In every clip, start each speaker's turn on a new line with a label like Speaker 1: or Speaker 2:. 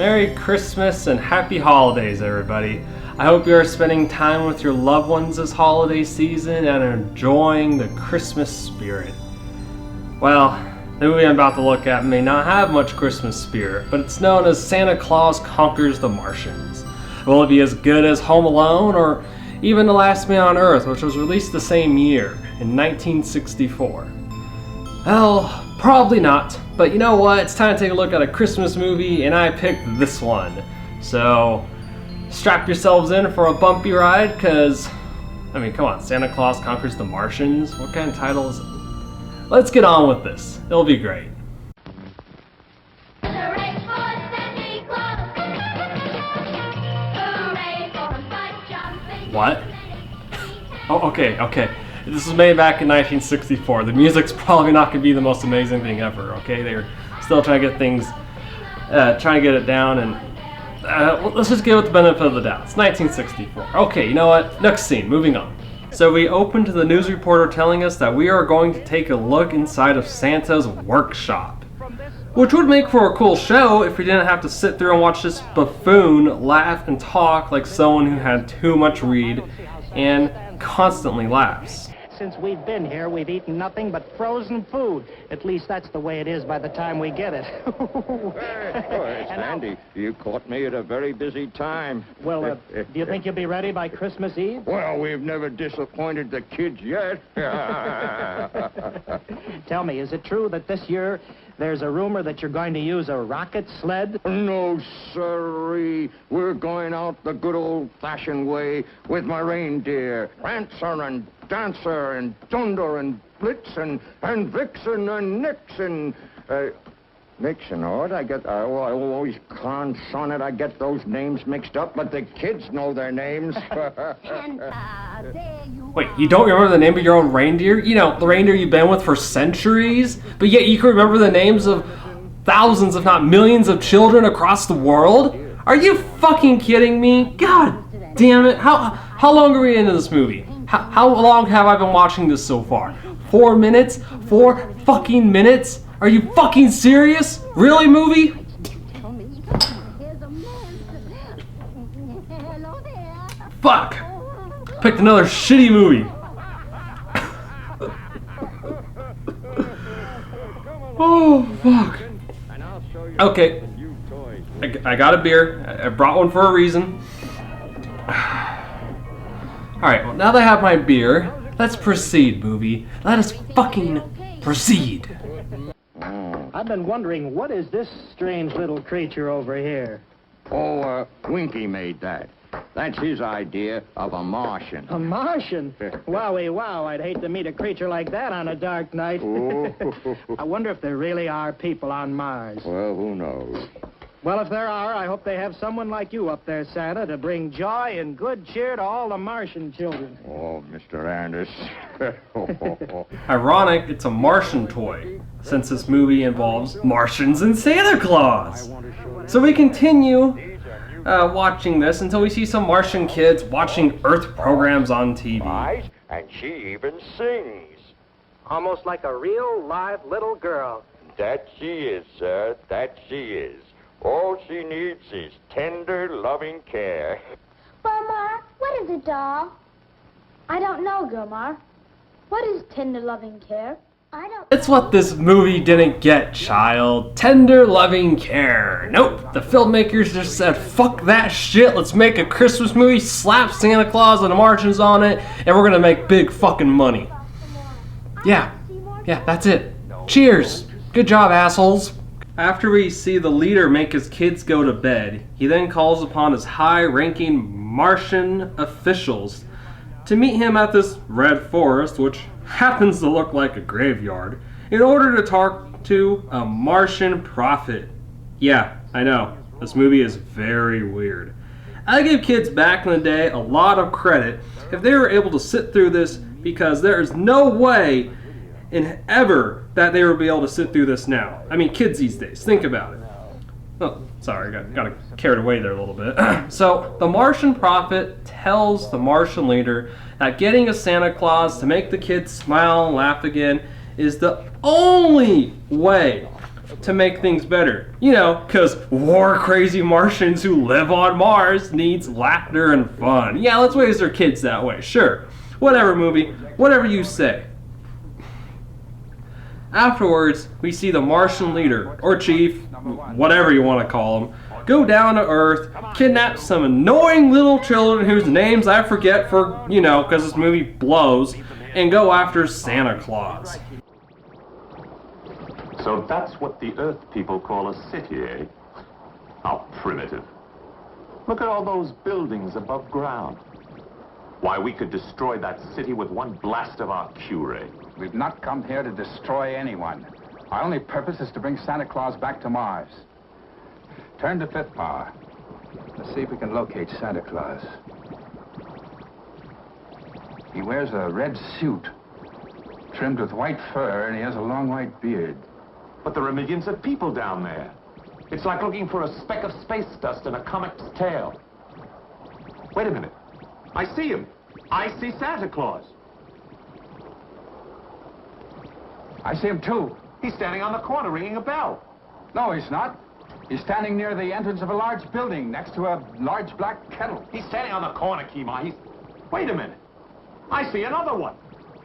Speaker 1: Merry Christmas and Happy Holidays, everybody. I hope you are spending time with your loved ones this holiday season and enjoying the Christmas spirit. Well, the movie I'm about to look at may not have much Christmas spirit, but it's known as Santa Claus Conquers the Martians. Will it be as good as Home Alone or even The Last Man on Earth, which was released the same year, in 1964? Well, probably not, but you know what? It's time to take a look at a Christmas movie, and I picked this one. So, strap yourselves in for a bumpy ride, because, I mean, come on, Santa Claus Conquers the Martians? What kind of title is it? Let's get on with this. It'll be great. What? Oh, okay. This was made back in 1964. The music's probably not going to be the most amazing thing ever, okay? They're still trying to get things, trying to get it down, and let's just give it the benefit of the doubt. It's 1964. Okay, you know what? Next scene, moving on. So we open to the news reporter telling us that we are going to take a look inside of Santa's workshop, which would make for a cool show if we didn't have to sit through and watch this buffoon laugh and talk like someone who had too much weed and constantly laughs.
Speaker 2: Since we've been here, we've eaten nothing but frozen food. At least that's the way it is by the time we get it.
Speaker 3: Hey, Andy, you caught me at a very busy time.
Speaker 2: Well, do you think you'll be ready by Christmas Eve?
Speaker 3: Well, we've never disappointed the kids yet.
Speaker 2: Tell me, is it true that this year there's a rumor that you're going to use a rocket sled?
Speaker 3: No, sirree. We're going out the good old-fashioned way with my reindeer. Prancer and Dancer and Dunder and Blitzen and Vixen and Nixon. Nixon, all right, I always con it. I get those names mixed up, but the kids know their names.
Speaker 1: Wait, you don't remember the name of your own reindeer? You know, the reindeer you've been with for centuries, but yet you can remember the names of thousands, if not millions, of children across the world? Are you fucking kidding me? God damn it. How long are we into this movie? How long have I been watching this so far? 4 minutes? 4 fucking minutes? Are you fucking serious? Really, movie? Fuck! Picked another shitty movie. Oh, fuck. Okay. I got a beer. I brought one for a reason. Alright, well, now that I have my beer, let's proceed, movie. Let us fucking proceed.
Speaker 2: I've been wondering, what is this strange little creature over here?
Speaker 3: Oh, Winky made that. That's his idea of a Martian.
Speaker 2: A Martian? Wowie wow, I'd hate to meet a creature like that on a dark night. I wonder if there really are people on Mars.
Speaker 3: Well, who knows?
Speaker 2: Well, if there are, I hope they have someone like you up there, Santa, to bring joy and good cheer to all the Martian children.
Speaker 3: Oh, Mr. Anders.
Speaker 1: Ironic, it's a Martian toy, since this movie involves Martians and Santa Claus. So we continue watching this until we see some Martian kids watching Earth programs on TV.
Speaker 3: And she even sings.
Speaker 2: Almost like a real, live little girl.
Speaker 3: That she is, sir. That she is. All she needs is tender, loving care.
Speaker 4: Gilmar, what is a doll? I don't know, Gilmar. What is tender, loving care? I don't.
Speaker 1: It's what this movie didn't get, child. Tender, loving care. Nope, the filmmakers just said, fuck that shit, let's make a Christmas movie, slap Santa Claus and the Martians on it, and we're gonna make big fucking money. Yeah, that's it. Cheers. Good job, assholes. After we see the leader make his kids go to bed, he then calls upon his high-ranking Martian officials to meet him at this red forest, which happens to look like a graveyard, in order to talk to a Martian prophet. Yeah, I know, this movie is very weird. I give kids back in the day a lot of credit if they were able to sit through this, because there is no way in ever that they would be able to sit through this now. I mean, kids these days, think about it. Oh, sorry, got carried away there a little bit. So, the Martian prophet tells the Martian leader that getting a Santa Claus to make the kids smile and laugh again is the only way to make things better. You know, because war-crazy Martians who live on Mars needs laughter and fun. Yeah, let's raise their kids that way, sure. Whatever, movie, whatever you say. Afterwards, we see the Martian leader, or chief, whatever you want to call him, go down to Earth, kidnap some annoying little children whose names I forget for, you know, because this movie blows, and go after Santa Claus.
Speaker 5: So that's what the Earth people call a city, eh? How primitive. Look at all those buildings above ground. Why, we could destroy that city with one blast of our Q-ray.
Speaker 6: We've not come here to destroy anyone. Our only purpose is to bring Santa Claus back to Mars. Turn to fifth power. Let's see if we can locate Santa Claus. He wears a red suit, trimmed with white fur, and he has a long white beard.
Speaker 5: But there are millions of people down there. It's like looking for a speck of space dust in a comic's tail. Wait a minute. I see him. I see Santa Claus.
Speaker 6: I see him too.
Speaker 5: He's standing on the corner ringing a bell.
Speaker 6: No, he's not. He's standing near the entrance of a large building next to a large black kettle.
Speaker 5: He's standing on the corner, Kima. Wait a minute. I see another one.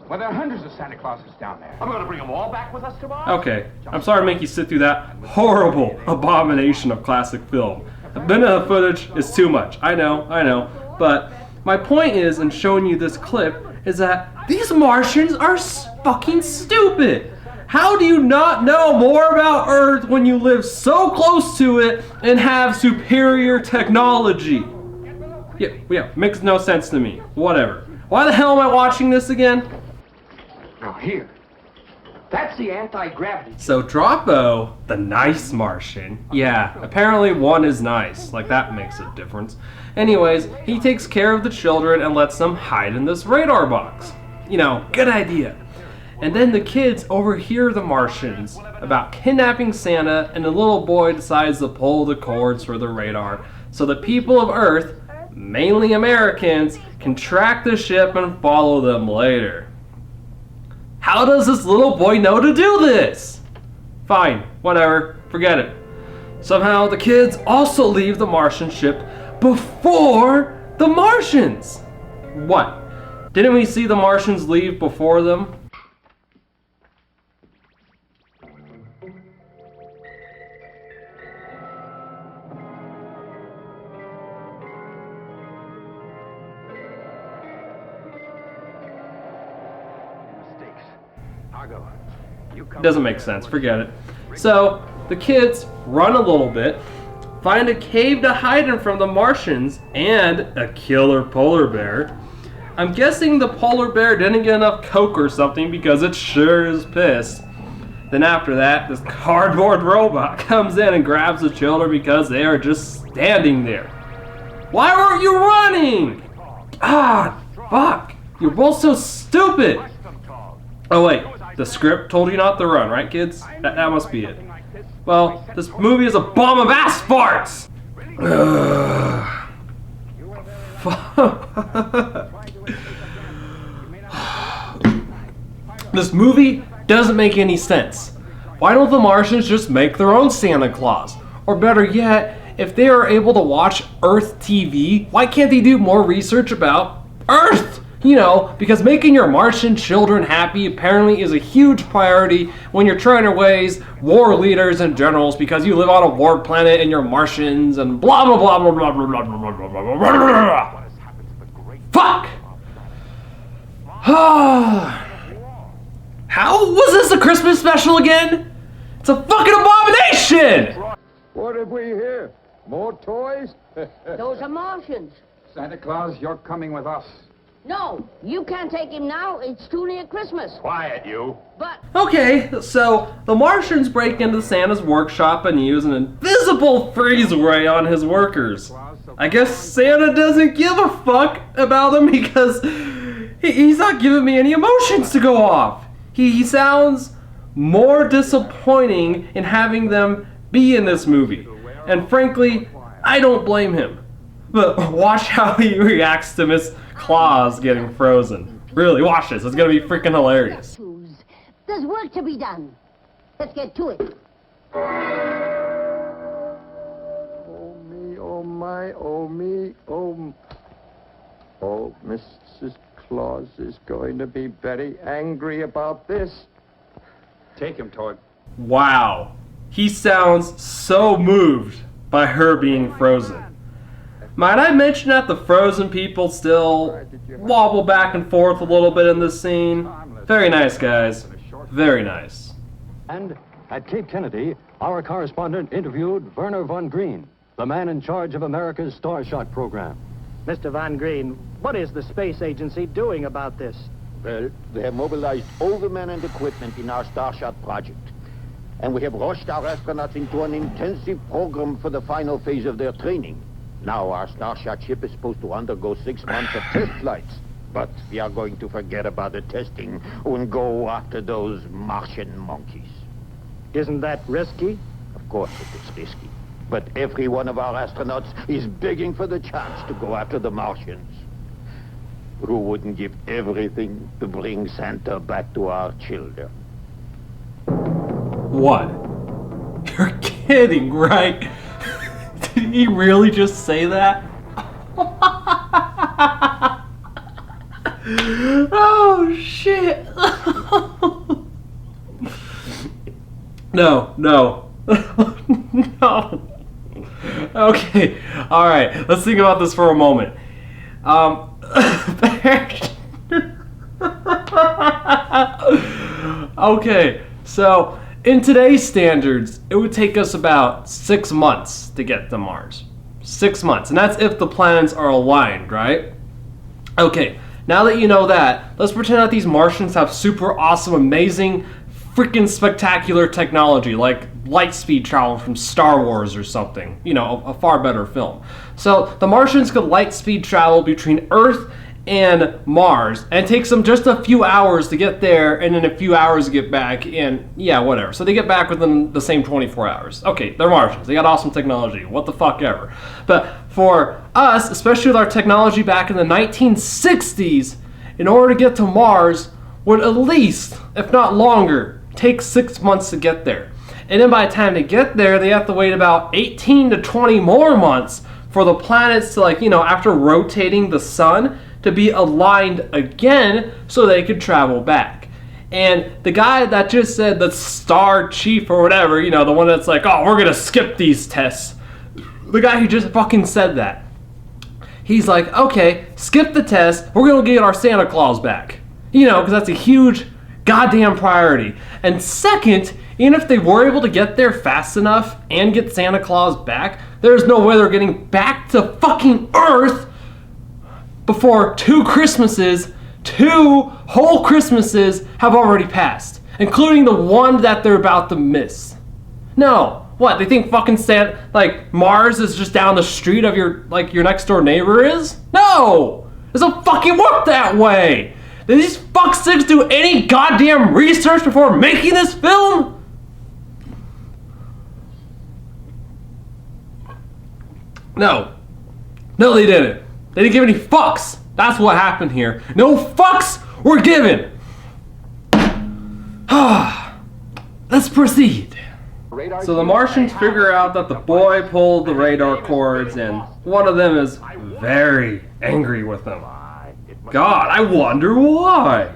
Speaker 6: Well, there are hundreds of Santa Clauses down there.
Speaker 5: Are we going to bring them all back with us tomorrow?
Speaker 1: Okay, I'm sorry to make you sit through that horrible abomination of classic film. A minute of footage is too much. I know, but my point is, in showing you this clip, is that these Martians are fucking stupid. How do you not know more about Earth when you live so close to it and have superior technology? Yeah, makes no sense to me. Whatever. Why the hell am I watching this again?
Speaker 3: Now here, that's the anti-gravity.
Speaker 1: So Droppo, the nice Martian, yeah, apparently one is nice, like that makes a difference. Anyways, he takes care of the children and lets them hide in this radar box. You know, good idea. And then the kids overhear the Martians about kidnapping Santa, and the little boy decides to pull the cords for the radar so the people of Earth, mainly Americans, can track the ship and follow them later. How does this little boy know to do this? Fine, whatever, forget it. Somehow the kids also leave the Martian ship before the Martians. What? Didn't we see the Martians leave before them? Doesn't make sense, forget it. So, the kids run a little bit, find a cave to hide in from the Martians, and a killer polar bear. I'm guessing the polar bear didn't get enough Coke or something because it sure is pissed. Then after that, this cardboard robot comes in and grabs the children because they are just standing there. Why weren't you running? Ah, fuck. You're both so stupid. Oh wait, the script told you not to run, right kids? That must be it. Well, this movie is a bomb of ass farts! This movie doesn't make any sense. Why don't the Martians just make their own Santa Claus? Or better yet, if they are able to watch Earth TV, why can't they do more research about Earth? You know, because making your Martian children happy apparently is a huge priority when you're trying to raise war leaders and generals because you live on a war planet and you're Martians and blah blah blah blah blah blah blah blah blah blah blah blah. Fuck! How was this a Christmas special again? It's a fucking abomination!
Speaker 3: What have we here? More toys?
Speaker 7: Those are Martians.
Speaker 6: Santa Claus, you're coming with us.
Speaker 7: No, you can't take him now. It's too near Christmas.
Speaker 5: Quiet, you.
Speaker 7: But
Speaker 1: Okay, so the Martians break into Santa's workshop and use an invisible freeze ray on his workers. I guess Santa doesn't give a fuck about them because he's not giving me any emotions to go off. He sounds more disappointing in having them be in this movie. And frankly, I don't blame him. But watch how he reacts to Miss Claus getting frozen. Really, watch this. It's gonna be freaking hilarious.
Speaker 7: there's work to be done. Let's get to it.
Speaker 3: Oh me, oh my, oh me, oh... Oh, Mrs. Claus is going to be very angry about this.
Speaker 6: Take him, Todd.
Speaker 1: Wow. He sounds so moved by her being frozen. Might I mention that the frozen people still wobble back and forth a little bit in this scene? Very nice, guys. Very nice.
Speaker 8: And at Cape Kennedy, our correspondent interviewed Werner von Green, the man in charge of America's Starshot program.
Speaker 2: Mr. Von Green, what is the space agency doing about this?
Speaker 3: Well, we have mobilized all the men and equipment in our Starshot project. And we have rushed our astronauts into an intensive program for the final phase of their training. Now our Starshot ship is supposed to undergo 6 months of test flights. But we are going to forget about the testing and go after those Martian monkeys.
Speaker 2: Isn't that risky?
Speaker 3: Of course it is risky. But every one of our astronauts is begging for the chance to go after the Martians. Who wouldn't give everything to bring Santa back to our children?
Speaker 1: What? You're kidding, right? Did he really just say that? Oh, shit. No. No. Okay, alright, let's think about this for a moment. Okay, so in today's standards, it would take us about 6 months to get to Mars. 6 months, and that's if the planets are aligned, right? Okay, now that you know that, let's pretend that these Martians have super awesome, amazing, freaking spectacular technology, like light speed travel from Star Wars or something. You know, a far better film. So the Martians could light speed travel between Earth and Mars, and it takes them just a few hours to get there, and then a few hours to get back, and yeah, whatever. So they get back within the same 24 hours. Okay, they're Martians. They got awesome technology. What the fuck ever. But for us, especially with our technology back in the 1960s, in order to get to Mars, would at least, if not longer, take 6 months to get there. And then by the time they get there, they have to wait about 18 to 20 more months for the planets to, like, you know, after rotating the sun, to be aligned again so they could travel back. And the guy that just said, the star chief or whatever, you know, the one that's like, oh, we're gonna skip these tests, the guy who just fucking said that, he's like, okay, skip the test, we're gonna get our Santa Claus back. You know, because that's a huge goddamn priority. And second, even if they were able to get there fast enough and get Santa Claus back, there's no way they're getting back to fucking Earth before 2 Christmases, 2 whole Christmases have already passed, including the one that they're about to miss. No, what, they think fucking Santa, like, Mars is just down the street of your, like, your next door neighbor is? No! It doesn't fucking work that way! Did these fucksticks do any goddamn research before making this film? No. No, they didn't. They didn't give any fucks. That's what happened here. No fucks were given. Let's proceed. So the Martians figure out that the boy pulled the radar cords, and one of them is very angry with them. God, I wonder why.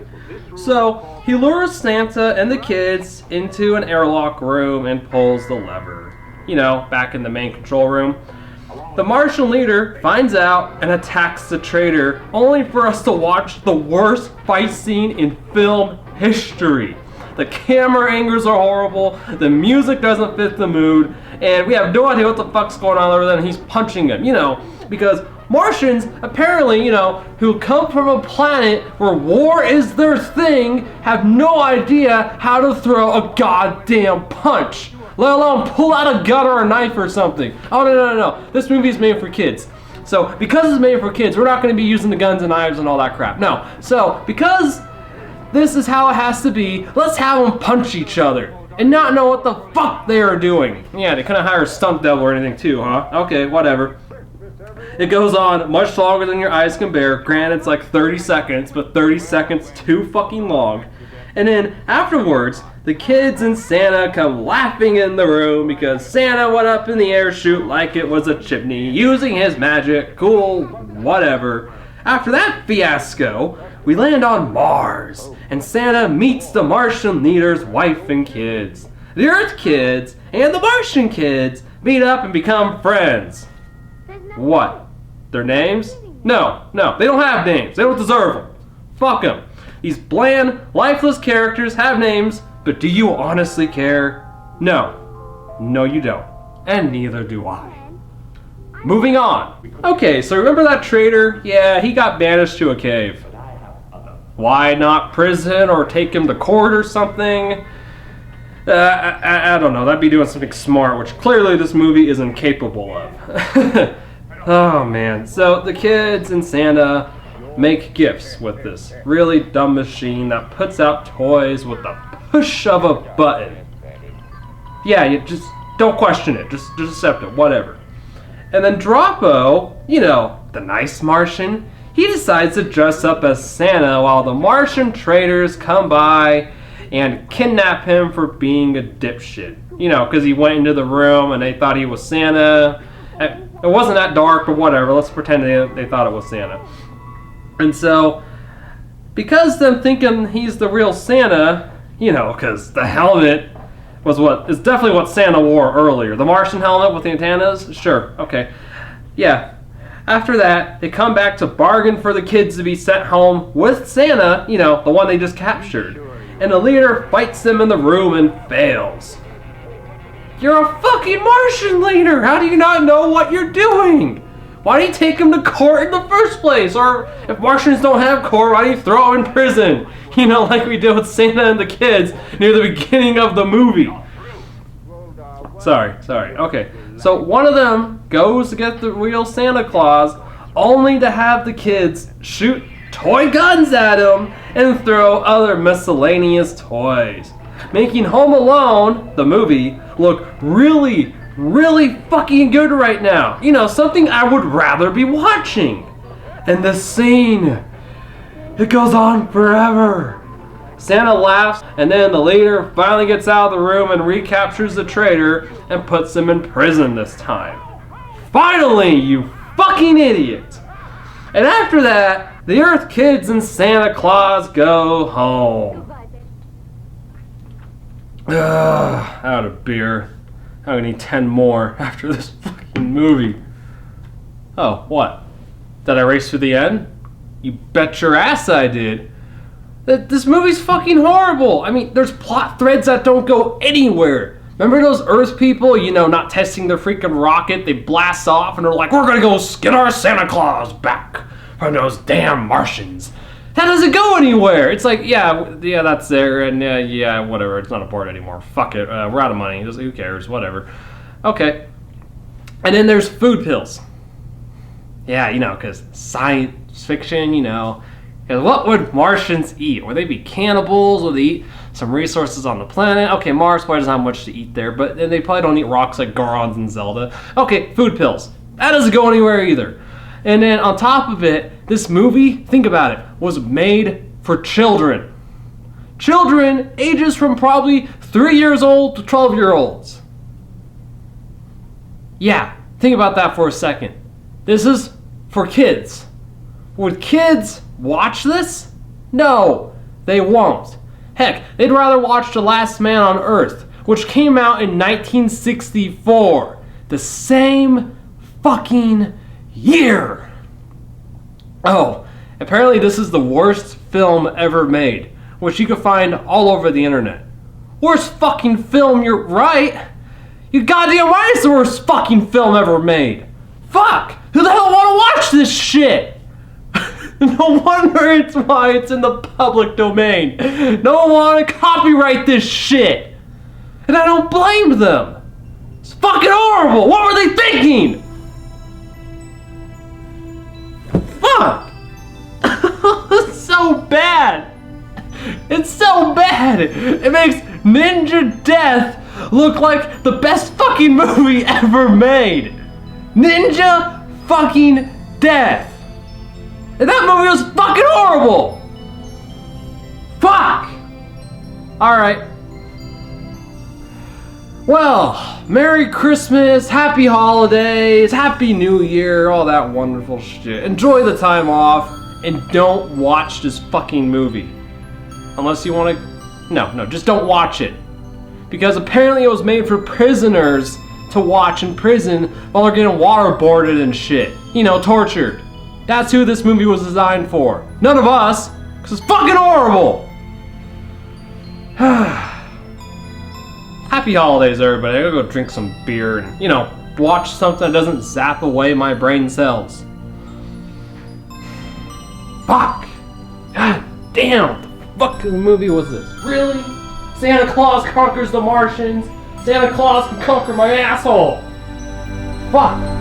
Speaker 1: So he lures Santa and the kids into an airlock room and pulls the lever. You know, back in the main control room. The Martian leader finds out and attacks the traitor, only for us to watch the worst fight scene in film history. The camera angles are horrible, the music doesn't fit the mood, and we have no idea what the fuck's going on other than he's punching him, you know, because Martians, apparently, you know, who come from a planet where war is their thing, have no idea how to throw a goddamn punch. Let alone pull out a gun or a knife or something. Oh, no. This movie is made for kids. So, because it's made for kids, we're not going to be using the guns and knives and all that crap. No. So, because this is how it has to be, let's have them punch each other and not know what the fuck they are doing. Yeah, they couldn't hire a stunt double or anything too, huh? Okay, whatever. It goes on much longer than your eyes can bear. Granted, it's like 30 seconds, but 30 seconds too fucking long. And then afterwards, the kids and Santa come laughing in the room because Santa went up in the air chute like it was a chimney, using his magic. Cool, whatever. After that fiasco, we land on Mars, and Santa meets the Martian leader's wife and kids. The Earth kids and the Martian kids meet up and become friends. What? Their names? No, they don't have names. They don't deserve them. Fuck them. These bland, lifeless characters have names, but do you honestly care? No. No, you don't. And neither do I. Moving on. Okay, so remember that traitor? Yeah, he got banished to a cave. Why not prison or take him to court or something? I don't know. That'd be doing something smart, which clearly this movie is incapable of. Oh man. So the kids and Santa make gifts with this really dumb machine that puts out toys with the push of a button. Yeah, you just don't question it. Just accept it. Whatever. And then Droppo, the nice Martian, he decides to dress up as Santa while the Martian traders come by and kidnap him for being a dipshit. Because he went into the room and they thought he was Santa. It wasn't that dark, but whatever. Let's pretend they thought it was Santa. And so, because them thinking he's the real Santa, because the helmet is definitely what Santa wore earlier. The Martian helmet with the antennas? Sure, okay. Yeah. After that, they come back to bargain for the kids to be sent home with Santa, the one they just captured. And the leader fights them in the room and fails. You're a fucking Martian leader! How do you not know what you're doing? Why do you take him to court in the first place? Or if Martians don't have court, why do you throw him in prison? Like we did with Santa and the kids near the beginning of the movie. Sorry. Okay. So one of them goes to get the real Santa Claus, only to have the kids shoot toy guns at him and throw other miscellaneous toys, making Home Alone, the movie, look really, really fucking good right now. Something I would rather be watching. And the scene, it goes on forever. Santa laughs, and then the leader finally gets out of the room and recaptures the traitor and puts him in prison this time. Finally, you fucking idiot! And after that, the Earth kids and Santa Claus go home. Out of beer. I'm gonna need 10 more after this fucking movie. Oh, what? Did I race to the end? You bet your ass I did. This movie's fucking horrible. I mean, there's plot threads that don't go anywhere. Remember those Earth people, not testing their freaking rocket? They blast off and they're like, we're gonna go get our Santa Claus back from those damn Martians. That doesn't go anywhere. It's like, yeah, that's there, and yeah, whatever. It's not important anymore. Fuck it. We're out of money. Who cares? Whatever. Okay. And then there's food pills. Yeah, because science fiction, Because what would Martians eat? Would they be cannibals? Would they eat some resources on the planet? Okay, Mars probably doesn't have much to eat there, but they probably don't eat rocks like Gorons and Zelda. Okay, food pills. That doesn't go anywhere either. And then on top of it, this movie, think about it, was made for children. Children ages from probably 3 years old to 12-year-olds. Yeah, think about that for a second. This is for kids. Would kids watch this? No, they won't. Heck, they'd rather watch The Last Man on Earth, which came out in 1964. The same fucking year. Oh, apparently this is the worst film ever made, which you can find all over the internet. Worst fucking film, you're right. You goddamn right it's the worst fucking film ever made. Fuck! Who the hell wanna watch this shit? No wonder it's why it's in the public domain. No one wanna copyright this shit. And I don't blame them. It's fucking horrible. What were they thinking? Fuck! It's so bad. It's so bad. It makes Ninja Death look like the best fucking movie ever made. Ninja fucking Death. And that movie was fucking horrible. Fuck! Alright. Well, Merry Christmas, Happy Holidays, Happy New Year, all that wonderful shit. Enjoy the time off, and don't watch this fucking movie. Unless you want to... No, just don't watch it. Because apparently it was made for prisoners to watch in prison while they're getting waterboarded and shit. You know, tortured. That's who this movie was designed for. None of us, because it's fucking horrible! Happy holidays, everybody. I gotta go drink some beer and, you know, watch something that doesn't zap away my brain cells. Fuck! God damn! What the fuck movie was this? Really? Santa Claus conquers the Martians. Santa Claus can conquer my asshole. Fuck.